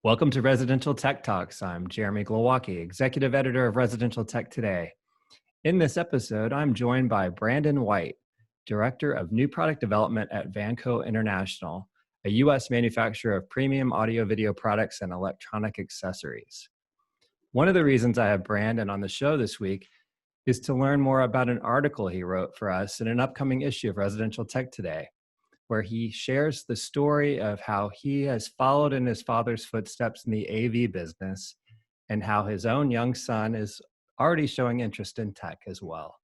Welcome to Residential Tech Talks. I'm Jeremy Glowacki, Executive Editor of Residential Tech Today. In this episode, I'm joined by Brandon White, Director of New Product Development at Vanco International, a U.S. manufacturer of premium audio-video products and electronic accessories. One of the reasons I have Brandon on the show this week is to learn more about an article he wrote for us in an upcoming issue of Residential Tech Today, where he shares the story of how he has followed in his father's footsteps in the AV business and how his own young son is already showing interest in tech as well.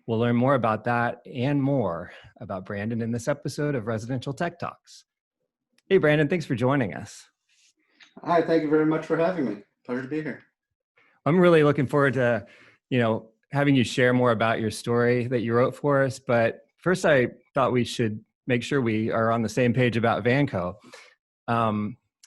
We'll learn more about that and more about Brandon in this episode of Residential Tech Talks. Hey, Brandon, thanks for joining us. Hi, thank you very much for having me. Pleasure to be here. I'm really looking forward to, having you share more about your story that you wrote for us. But first, I thought we should make sure we are on the same page about Vanco.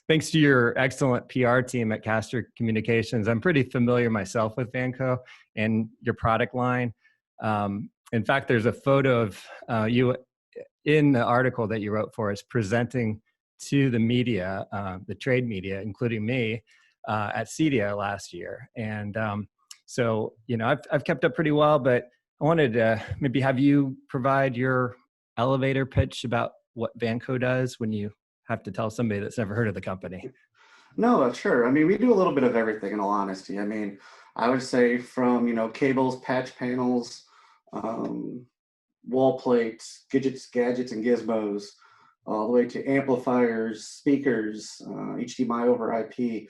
Thanks to your excellent PR team at Caster Communications, I'm pretty familiar myself with Vanco and your product line. In fact, there's a photo of you in the article that you wrote for us presenting to the media, the trade media, including me, at CEDIA last year. And so, I've kept up pretty well, but I wanted to maybe have you provide your elevator pitch about what Vanco does when you have to tell somebody that's never heard of the company. No, sure. I mean, we do a little bit of everything, in all honesty. I mean, I would say from, cables, patch panels, wall plates, gadgets, and gizmos, all the way to amplifiers, speakers, HDMI over IP,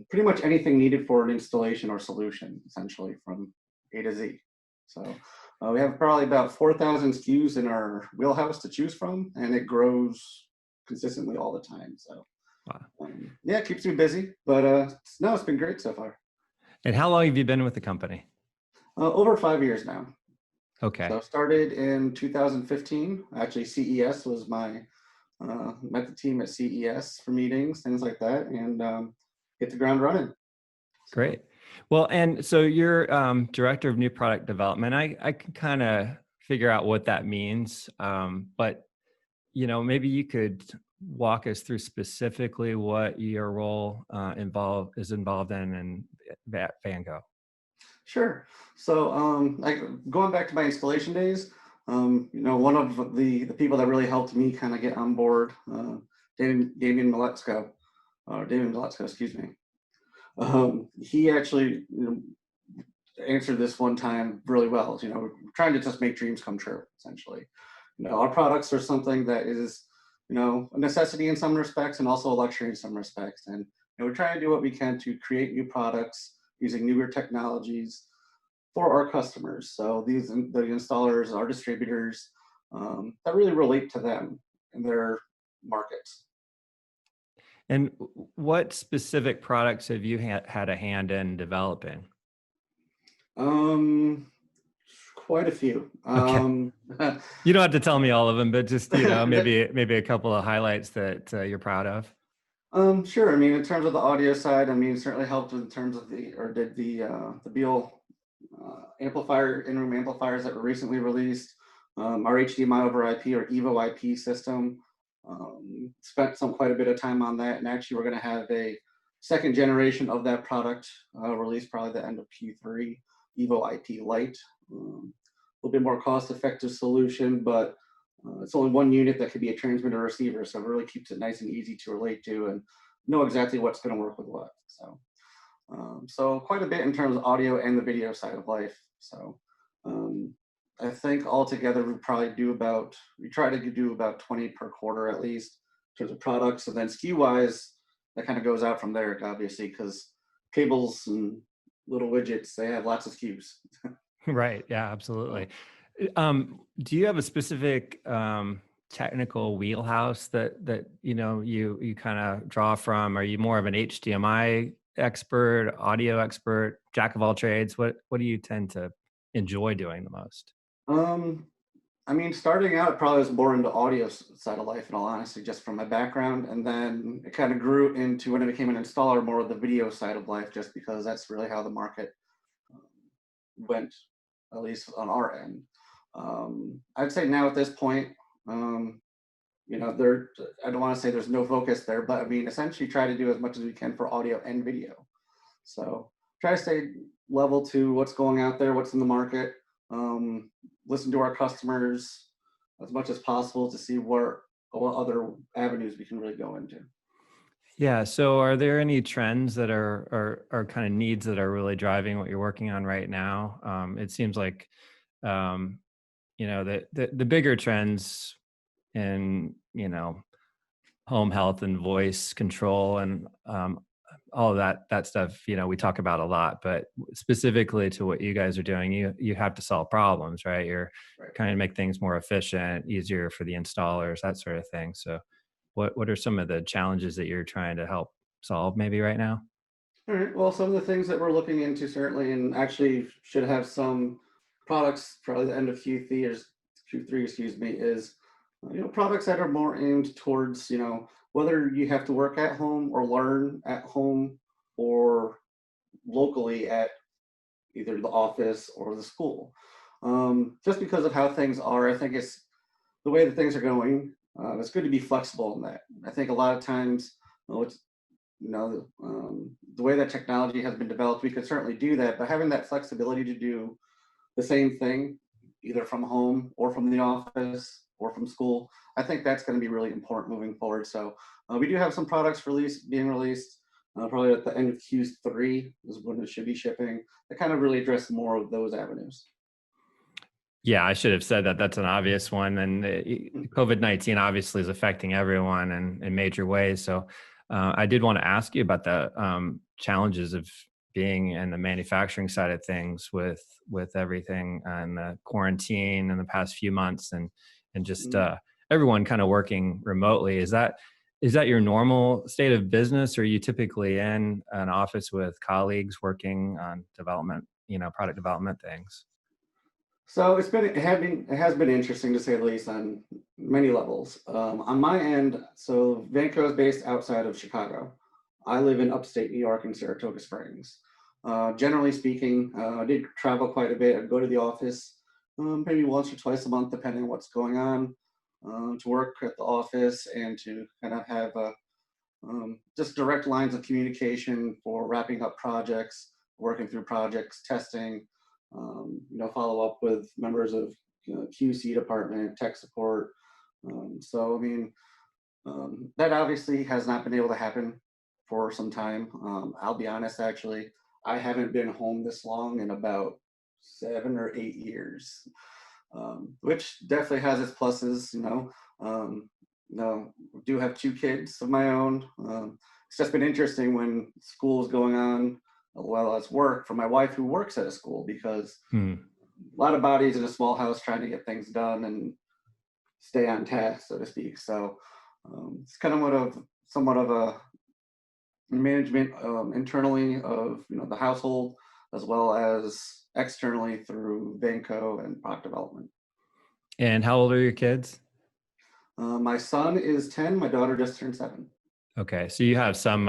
pretty much anything needed for an installation or solution, essentially, from A to Z. So we have probably about 4,000 SKUs in our wheelhouse to choose from, and it grows consistently all the time. So Wow. yeah, it keeps me busy, but no, it's been great so far. And how long have you been with the company? Over 5 years now. Okay. So I started in 2015. Actually, CES was my, met the team at CES for meetings, things like that, and hit the ground running. Great. Well, and so you're Director of New Product Development. I can kind of figure out what that means, but maybe you could walk us through specifically what your role is involved in at Fanco. Sure. So going back to my installation days, one of the people that really helped me kind of get on board, David Miletsko, excuse me. He actually answered this one time really well. Trying to just make dreams come true, essentially. Our products are something that is, a necessity in some respects and also a luxury in some respects. And we're trying to do what we can to create new products using newer technologies for our customers. So the installers, our distributors, that really relate to them and their markets. And what specific products have you had a hand in developing? Quite a few. Okay. You don't have to tell me all of them, but just maybe a couple of highlights that you're proud of. Sure. I mean, in terms of the audio side, I mean, certainly helped in terms of the Beal amplifier, in-room amplifiers that were recently released. Our HDMI over IP or EVO IP system. Spent quite a bit of time on that, and actually we're going to have a second generation of that product released probably the end of Q3, EVO IP Lite. A little bit more cost-effective solution, but it's only one unit that could be a transmitter receiver, so it really keeps it nice and easy to relate to and know exactly what's going to work with what. So quite a bit in terms of audio and the video side of life. So I think altogether we try to do about 20 per quarter at least in terms of products. And then SKU wise, that kind of goes out from there, obviously, because cables and little widgets, they have lots of SKUs. Right. Yeah, absolutely. Do you have a specific technical wheelhouse that you kind of draw from? Are you more of an HDMI expert, audio expert, jack of all trades? What do you tend to enjoy doing the most? I mean, starting out, probably was more into audio side of life, in all honesty, just from my background. And then it kind of grew into, when I became an installer, more of the video side of life, just because that's really how the market went, at least on our end. I'd say now at this point, I don't want to say there's no focus there, but I mean, essentially try to do as much as we can for audio and video. So try to stay level to what's going out there, what's in the market, listen to our customers as much as possible to see what other avenues we can really go into. Yeah. So are there any trends that are kind of needs that are really driving what you're working on right now? It seems like, um, the bigger trends in, home health and voice control and all of that stuff, we talk about a lot, but specifically to what you guys are doing, you have to solve problems, right? You're Right. kind of make things more efficient, easier for the installers, that sort of thing. So what are some of the challenges that you're trying to help solve maybe right now? All right. Well, some of the things that we're looking into certainly, and actually should have some products probably the end of Q3, excuse me, is products that are more aimed towards whether you have to work at home or learn at home or locally at either the office or the school. Just because of how things are, I think it's the way that things are going. It's good to be flexible in that. I think a lot of times, it's the way that technology has been developed, we could certainly do that, but having that flexibility to do the same thing, either from home or from the office or from school, I think that's going to be really important moving forward. So we do have some products being released probably at the end of Q3 is when it should be shipping. That kind of really address more of those avenues. Yeah, I should have said that. That's an obvious one. And COVID-19 obviously is affecting everyone in major ways. So I did want to ask you about the challenges of being in the manufacturing side of things with everything and the quarantine in the past few months and just everyone kind of working remotely. Is that your normal state of business, or are you typically in an office with colleagues working on development, product development things? So it has been interesting to say the least on many levels. On my end, so Vanco is based outside of Chicago. I live in upstate New York in Saratoga Springs. Generally speaking, I did travel quite a bit. I'd go to the office maybe once or twice a month, depending on what's going on, to work at the office and to kind of have just direct lines of communication for wrapping up projects, working through projects, testing, follow up with members of QC department, tech support. So, I mean, that obviously has not been able to happen for some time. I'll be honest, actually, I haven't been home this long in about 7 or 8 years, which definitely has its pluses. Do have 2 kids of my own. It's just been interesting when school is going on, as well as work for my wife who works at a school, because Hmm. a lot of bodies in a small house trying to get things done and stay on task, so to speak. So it's kind of somewhat of a management internally of the household, as well as externally through Vanco and product development. And how old are your kids? My son is 10. My daughter just turned 7. Okay, so you have some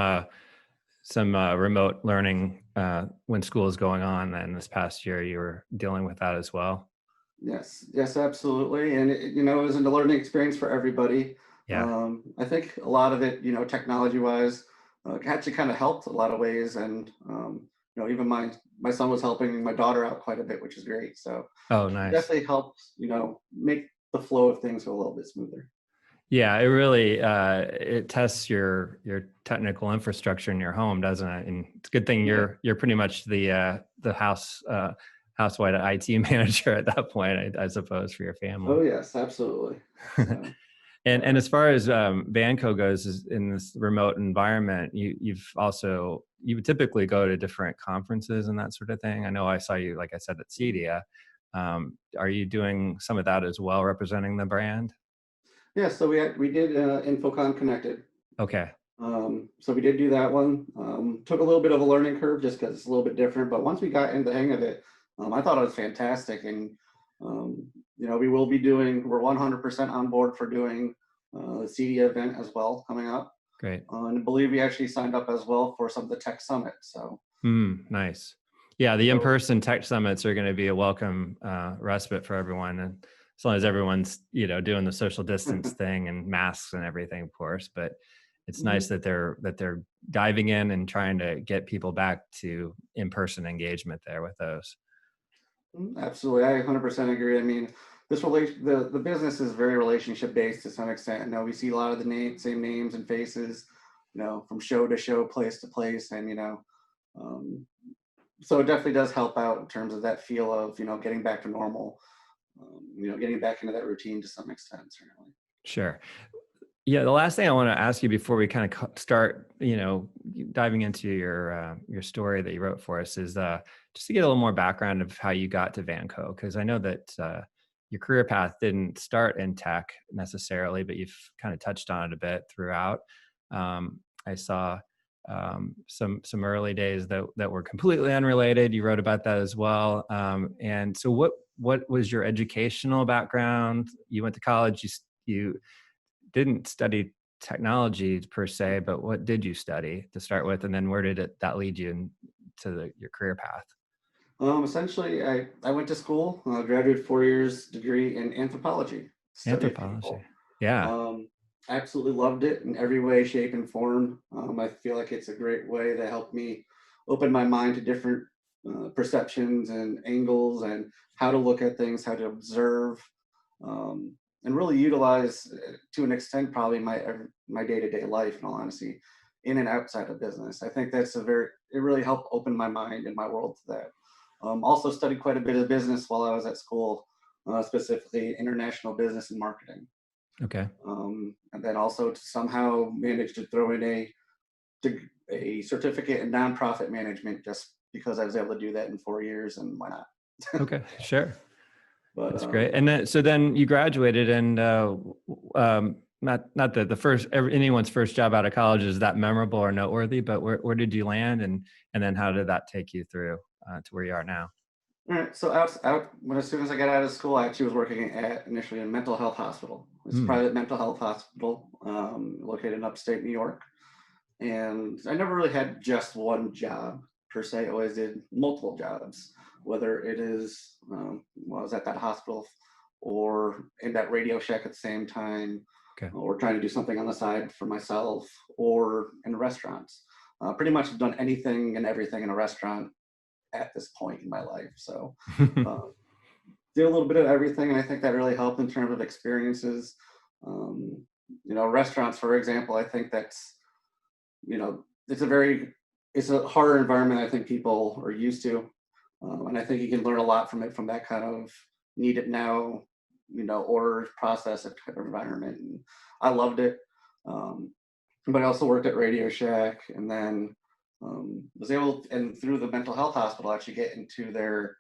remote learning when school is going on, and this past year you were dealing with that as well. Yes, absolutely. And it was a learning experience for everybody. Yeah. I think a lot of it, technology wise, actually kind of helped a lot of ways. And, even my son was helping my daughter out quite a bit, which is great. So Oh, it nice. definitely helps, make the flow of things go a little bit smoother. Yeah, it really it tests your technical infrastructure in your home, doesn't it? And it's a good thing Yeah. you're pretty much the housewide IT manager at that point, I suppose, for your family. Oh, yes, absolutely. So, And uh, as far as Vanco goes, is in this remote environment, you would typically go to different conferences and that sort of thing. I know I saw you, like I said, at CEDIA. Are you doing some of that as well, representing the brand? yeah, so we did InfoCon Connected. Okay, So we did do that one. Took a little bit of a learning curve just because it's a little bit different, but once we got in the hang of it, I thought it was fantastic. And we're 100% on board for doing the CD event as well coming up. great. And I believe we actually signed up as well for some of the tech summit. So, Nice. Yeah, the so in-person tech summits are going to be a welcome respite for everyone, and as long as everyone's, doing the social distance thing and masks and everything, of course. But it's nice Mhm. that they're diving in and trying to get people back to in-person engagement there with those. Absolutely, I 100% agree. I mean, the business is very relationship based to some extent. You know, we see a lot of the same names and faces, from show to show, place to place, and um, so it definitely does help out in terms of that feel of getting back to normal, getting back into that routine to some extent, certainly. Sure. Yeah, the last thing I want to ask you before we kind of start, diving into your story that you wrote for us is just to get a little more background of how you got to Vanco, because I know that your career path didn't start in tech necessarily, but you've kind of touched on it a bit throughout. I saw some early days that were completely unrelated. You wrote about that as well. And so, what was your educational background? You went to college. You didn't study technology per se, but what did you study to start with, and then where did that lead you into your career path? Essentially, I went to school, graduated 4 years degree in anthropology, study of Anthropology. people. Yeah. Um, Absolutely loved it in every way, shape, and form. I feel like it's a great way that helped me open my mind to different perceptions and angles and how to look at things, how to observe, and really utilize to an extent probably my day to day life. In all honesty, in and outside of business, I think it really helped open my mind and my world to that. Also studied quite a bit of business while I was at school, specifically international business and marketing. Okay. And then also to somehow managed to throw in a certificate in nonprofit management just because I was able to do that in 4 years, and why not? Okay. Sure. But That's great. And then you graduated, and not that anyone's first job out of college is that memorable or noteworthy, but where did you land, and then how did that take you through to where you are now? all right, so as soon as I got out of school, I actually was working at initially a mental health hospital. It's a Hmm. private mental health hospital located in upstate New York. And I never really had just one job per se. I always did multiple jobs, whether it is while I was at that hospital or in that Radio Shack at the same time, Okay. or trying to do something on the side for myself, or in restaurants. Pretty much have done anything and everything in a restaurant at this point in my life. So uh, did a little bit of everything, and I think that really helped in terms of experiences. Um, Restaurants, for example, I think that's it's a harder environment I think people are used to, and I think you can learn a lot from it, from that kind of need it now, order process type of environment. And I loved it. Um, but I also worked at Radio Shack, and then was able, and through the mental health hospital, actually get into their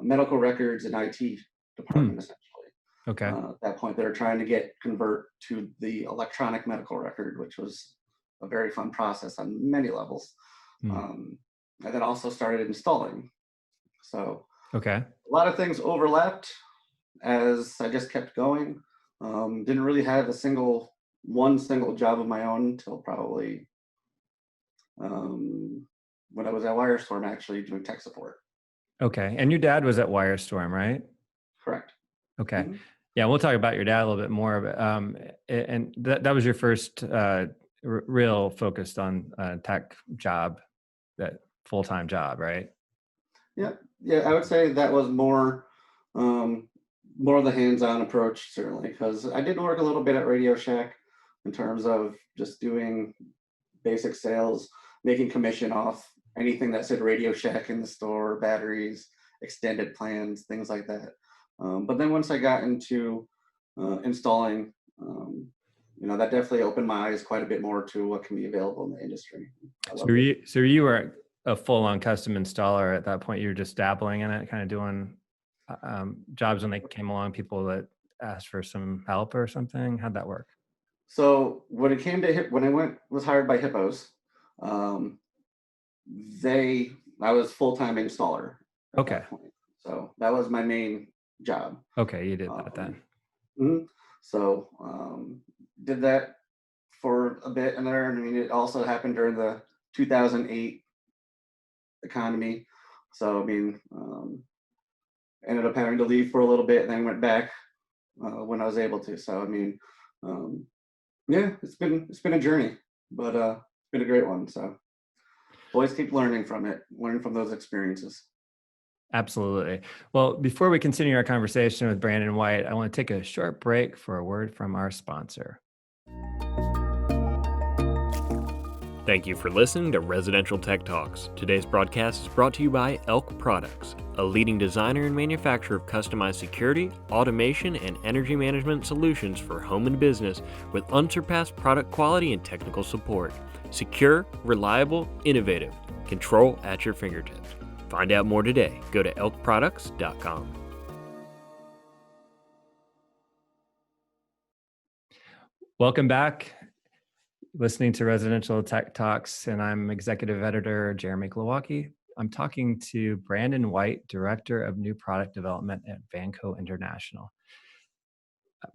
medical records and IT Hmm. department, essentially. Okay. At that point, they were trying to convert to the electronic medical record, which was a very fun process on many levels. Hmm. Um, and then also started installing. So Okay. a lot of things overlapped as I just kept going. Didn't really have one single job of my own until probably um, when I was at Wirestorm, actually doing tech support. Okay. And your dad was at Wirestorm, right? Correct. Okay. Mhm. Yeah, we'll talk about your dad a little bit more. But and that was your first real focused on tech job, that full-time job, right? Yeah, yeah, I would say that was um, more of the hands-on approach, certainly, because I did work a little bit at Radio Shack in terms of just doing basic sales, making commission off anything that said Radio Shack in the store, batteries, extended plans, things like that. But then once I got into installing, that definitely opened my eyes quite a bit more to what can be available in the industry. I So loved it. you were a full-on custom installer at that point. You were just dabbling in it, kind of doing jobs when they came along, people that asked for some help or something. How'd that work? So when it came to when I was hired by Hippos, um, they I was full time installer at Okay. that point. So that was my main job. Okay, you did that Um, then. mhm. So did that for a bit in there. I mean, it also happened during the 2008 economy. So I mean, ended up having to leave for a little bit, and then went back. when I was able to. So I mean, yeah, it's been a journey, but it's been a great one. So always keep learning from it, learning from those experiences. Absolutely. Well, before we continue our conversation with Brandon White, I want to take a short break for a word from our sponsor. Thank you for listening to Residential Tech Talks. Today's broadcast is brought to you by ELK Products, a leading designer and manufacturer of customized security, automation, and energy management solutions for home and business with unsurpassed product quality and technical support. Secure, reliable, innovative. Control at your fingertips. Find out more today. Go to elkproducts.com. Welcome back. Listening to Residential Tech Talks, and I'm Executive Editor Jeremy Glowacki. I'm talking to Brandon White, Director of New Product Development at Vanco International.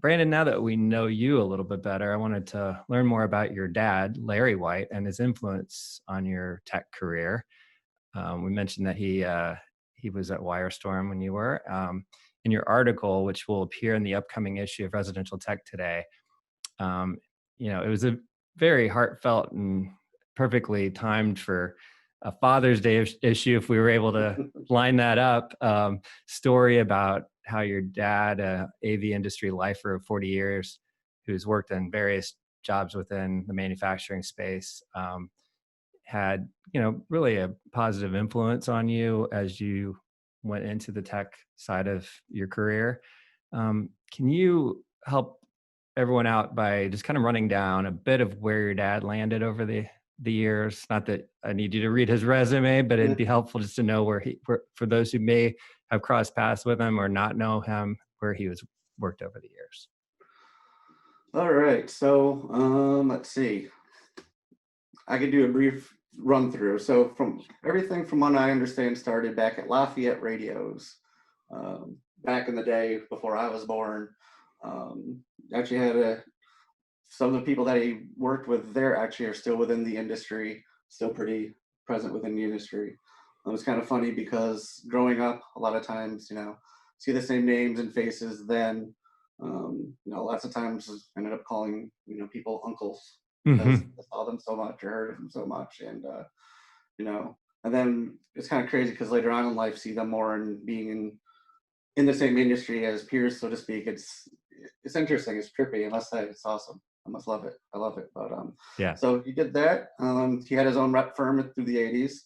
Brandon, now that we know you a little bit better, I wanted to learn more about your dad, Larry White, and his influence on your tech career. We mentioned that he was at Wirestorm when you were. In your article, which will appear in the upcoming issue of Residential Tech today, it was a very heartfelt and perfectly timed for a Father's Day issue, if we were able to line that up, story about how your dad, AV industry lifer of 40 years, who's worked in various jobs within the manufacturing space, had, really a positive influence on you as you went into the tech side of your career. Can you help everyone out by just kind of running down a bit of where your dad landed over the years? Not that I need you to read his resume, but it'd be helpful just to know where for those who may have crossed paths with him or not know him, where he was worked over the years. All right, so let's see. I could do a brief run through. So from everything from what I understand started back at Lafayette Radios, back in the day before I was born. Actually had some of the people that he worked with there actually are still within the industry, still pretty present within the industry. It was kind of funny because growing up, a lot of times, see the same names and faces then, lots of times ended up calling, people uncles because I saw them so much or heard of them so much. And, and then it's kind of crazy because later on in life, see them more and being in the same industry as peers, so to speak. It's interesting. It's trippy. I must say, it's awesome. I must love it. I love it. But Yeah. So he did that. He had his own rep firm through the 80s,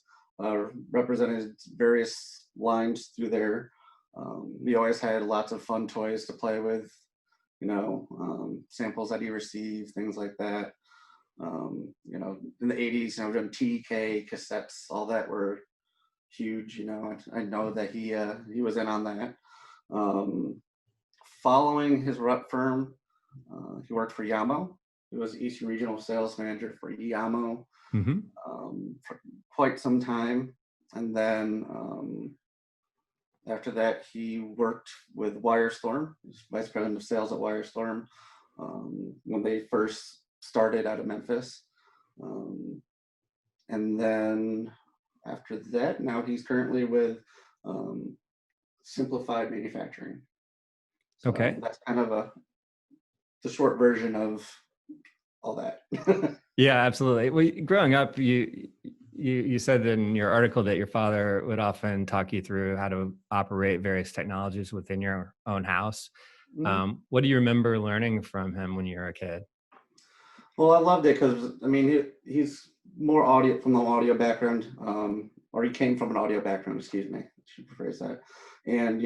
represented various lines through there. We always had lots of fun toys to play with, samples that he received, things like that. In the 80s, doing TK cassettes, all that were huge. I know that he was in on that. Following his rep firm, he worked for Yamo. He was Eastern Regional Sales Manager for Yamo for quite some time. And then after that, he worked with Wirestorm. He was Vice President of Sales at Wirestorm when they first started out of Memphis. And then after that, now he's currently with Simplified Manufacturing. So Okay. that's kind of the short version of all that. Yeah, absolutely. Well, growing up, you said in your article that your father would often talk you through how to operate various technologies within your own house. What do you remember learning from him when you were a kid? Well, I loved it because he's more audio from the audio background, or he came from an audio background. Excuse me, I should rephrase that. And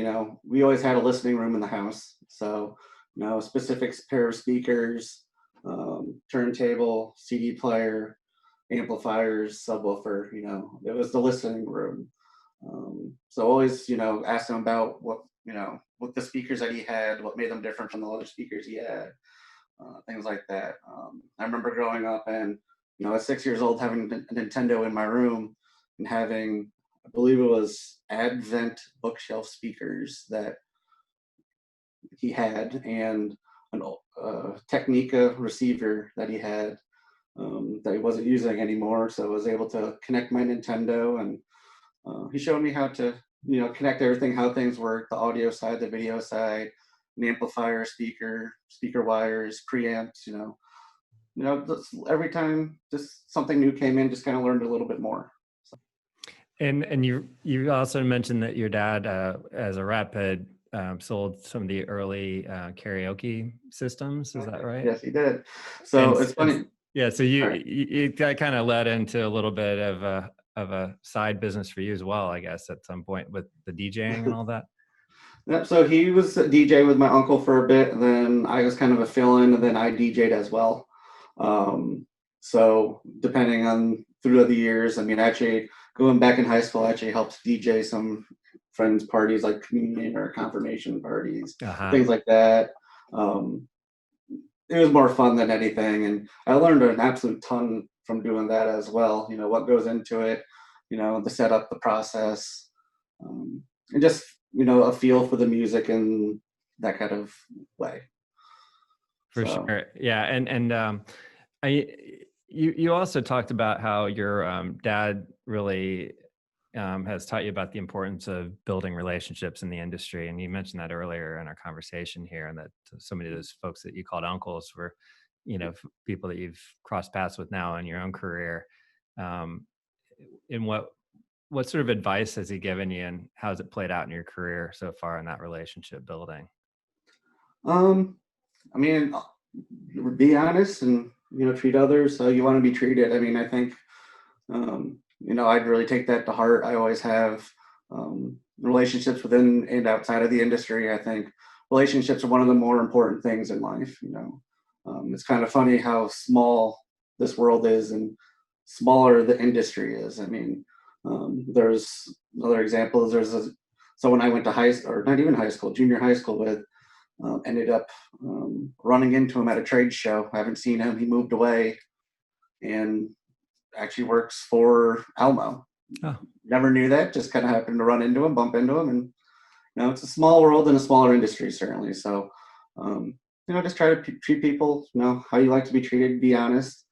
we always had a listening room in the house, so a specific pair of speakers, turntable, CD player, amplifiers, subwoofer. It was the listening room. So always, ask him about what the speakers that he had, what made them different from the other speakers he had. Things like that. I remember growing up and, at 6 years old, having a Nintendo in my room and having, I believe it was Advent bookshelf speakers that he had and an Technica receiver that he had that he wasn't using anymore. So I was able to connect my Nintendo, and he showed me how to, connect everything, how things work, the audio side, the video side, an amplifier, speaker wires, preamps, every time just something new came in, just kind of learned a little bit more. And you also mentioned that your dad, as a rep, had sold some of the early karaoke systems. Is that right? Yes, he did. So it's funny. Yeah. So Sorry. that kind of led into a little bit of a side business for you as well, I guess, at some point with the DJing and all that. Yep, so he was a DJ with my uncle for a bit, and then I was kind of a fill-in, and then I DJ'd as well. So depending on through the years, I mean, actually going back in high school, I actually helped DJ some friends' parties like communion or confirmation parties, things like that. Um, it was more fun than anything, and I learned an absolute ton from doing that as well. What goes into it, the setup, the process, and just a feel for the music and that kind of way. For sure. Yeah. And you also talked about how your dad really has taught you about the importance of building relationships in the industry. And you mentioned that earlier in our conversation here, and that so many of those folks that you called uncles were, people that you've crossed paths with now in your own career. In what sort of advice has he given you, and how's it played out in your career so far in that relationship building? I mean, be honest and treat others how you want to be treated. I mean, I think I'd really take that to heart. I always have relationships within and outside of the industry. I think relationships are one of the more important things in life. It's kind of funny how small this world is and smaller the industry is. I mean, there's another example. Someone I went to or not even high school, junior high school with, ended up running into him at a trade show. I haven't seen him. He moved away and actually works for Elmo. Oh. Never knew that. Just kind of happened to run into him, bump into him. And, it's a small world and a smaller industry, certainly. So, just try to treat people, how you like to be treated, be honest,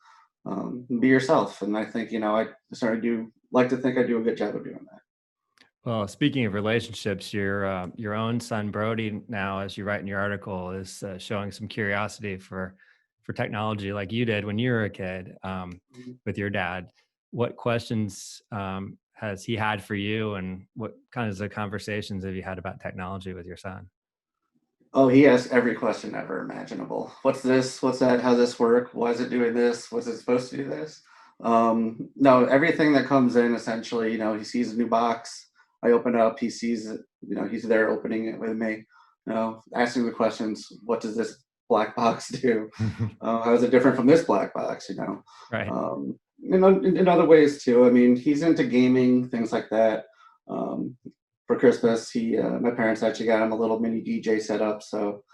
and be yourself. And I think, I certainly do like to think I do a good job of doing that. Well, speaking of relationships, your own son Brody now, as you write in your article, is showing some curiosity for technology, like you did when you were a kid with your dad. What questions has he had for you, and what kinds of conversations have you had about technology with your son? Oh, he asks every question ever imaginable. What's this? What's that? How's this work? Why is it doing this? Was it supposed to do this? No, everything that comes in, essentially, he sees a new box. I open it up, he sees it, he's there opening it with me, asking the questions, what does this black box do? How is it different from this black box, Right. In other ways too. I mean, he's into gaming, things like that. For Christmas, my parents actually got him a little mini DJ setup. So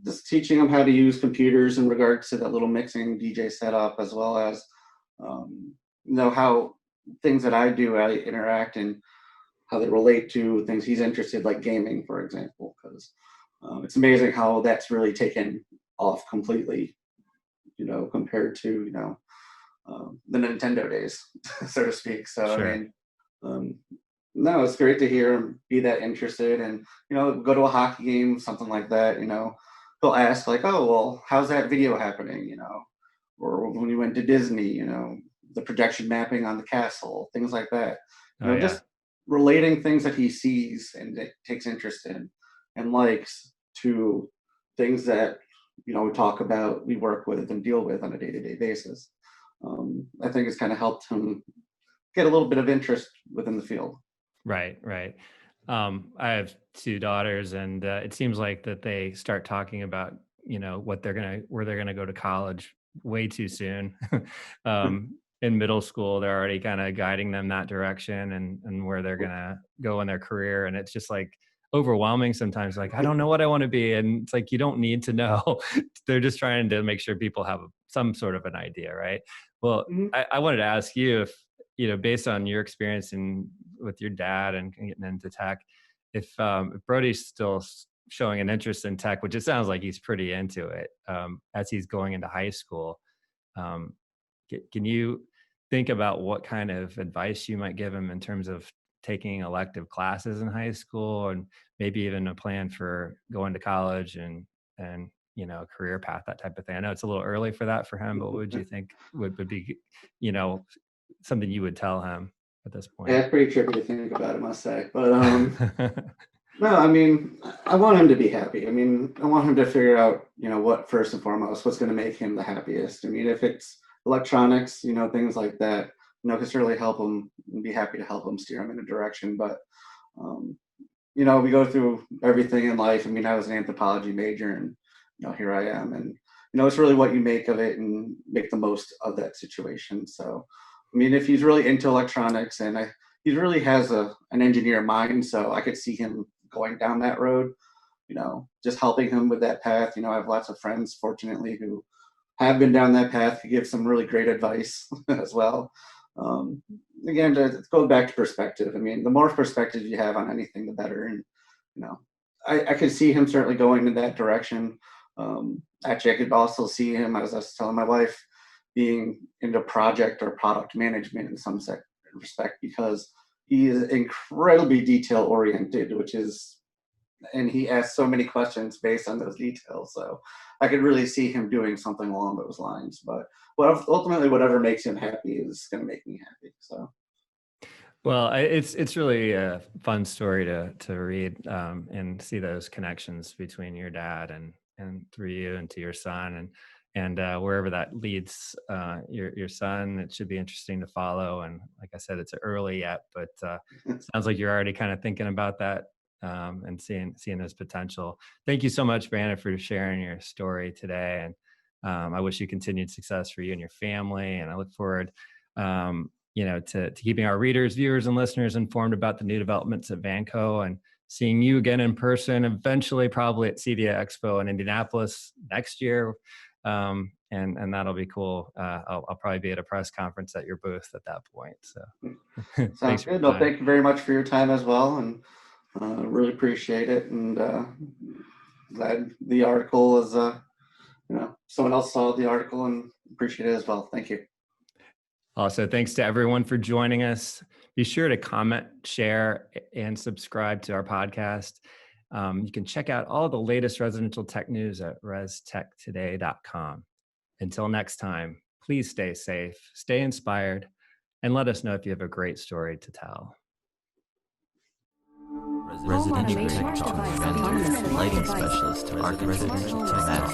just teaching him how to use computers in regards to that little mixing DJ setup, as well as, how things that I do, I interact and how they relate to things he's interested, like gaming, for example, because it's amazing how that's really taken off completely, compared to, the Nintendo days, so to speak. So, Sure. I mean, no, it's great to hear him be that interested and, go to a hockey game, something like that, he'll ask like, oh, well, how's that video happening, or when you went to Disney, the projection mapping on the castle, things like that. Just relating things that he sees and that takes interest in and likes to things that, we talk about, we work with and deal with on a day-to-day basis. I think it's kind of helped him get a little bit of interest within the field. Right. I have two daughters, and it seems like that they start talking about, where they're gonna go to college way too soon. In middle school, they're already kind of guiding them that direction and where they're gonna go in their career, and it's just like overwhelming sometimes. Like, I don't know what I want to be, and it's like you don't need to know. They're just trying to make sure people have some sort of an idea, right? Well, I wanted to ask you if, based on your experience with your dad and getting into tech, if Brody's still showing an interest in tech, which it sounds like he's pretty into it, as he's going into high school, can you think about what kind of advice you might give him in terms of taking elective classes in high school, and maybe even a plan for going to college and a career path, that type of thing. I know it's a little early for that for him, but what would you think would be, something you would tell him at this point? Yeah, it's pretty trippy to think about, I must say. But no, I mean, I want him to be happy. I mean, I want him to figure out, what first and foremost, what's going to make him the happiest. I mean, if it's electronics, things like that, can certainly help him and be happy to help him steer him in a direction. But, we go through everything in life. I mean, I was an anthropology major, and, here I am. And, it's really what you make of it and make the most of that situation. So, I mean, if he's really into electronics, and he really has an engineer mind, so I could see him going down that road, just helping him with that path. I have lots of friends, fortunately, who have been down that path, who give some really great advice as well. Again, to go back to perspective. I mean, the more perspective you have on anything, the better. And, I could see him certainly going in that direction. Actually, I could also see him, as I was telling my wife, being into project or product management in some respect, because he is incredibly detail oriented, and he asks so many questions based on those details. So I could really see him doing something along those lines. But ultimately, whatever makes him happy is going to make me happy. So. Well, it's really a fun story to read and see those connections between your dad and through you and to your son, and wherever that leads your son. It should be interesting to follow. And like I said, it's early yet, but sounds like you're already kind of thinking about that and seeing his potential. Thank you so much, Brandon, for sharing your story today. And I wish you continued success for you and your family. And I look forward to keeping our readers, viewers, and listeners informed about the new developments at Vanco, and seeing you again in person, eventually probably at CEDIA Expo in Indianapolis next year. And that'll be cool. I'll probably be at a press conference at your booth at that point. So Sounds good. No, thank you very much for your time as well. And really appreciate it. And glad the article is, someone else saw the article and appreciate it as well. Thank you. Also, thanks to everyone for joining us. Be sure to comment, share, and subscribe to our podcast. You can check out all the latest residential tech news at restechtoday.com. Until next time, please stay safe, stay inspired, and let us know if you have a great story to tell. Residential Tech Talk, lighting specialist to residential tech.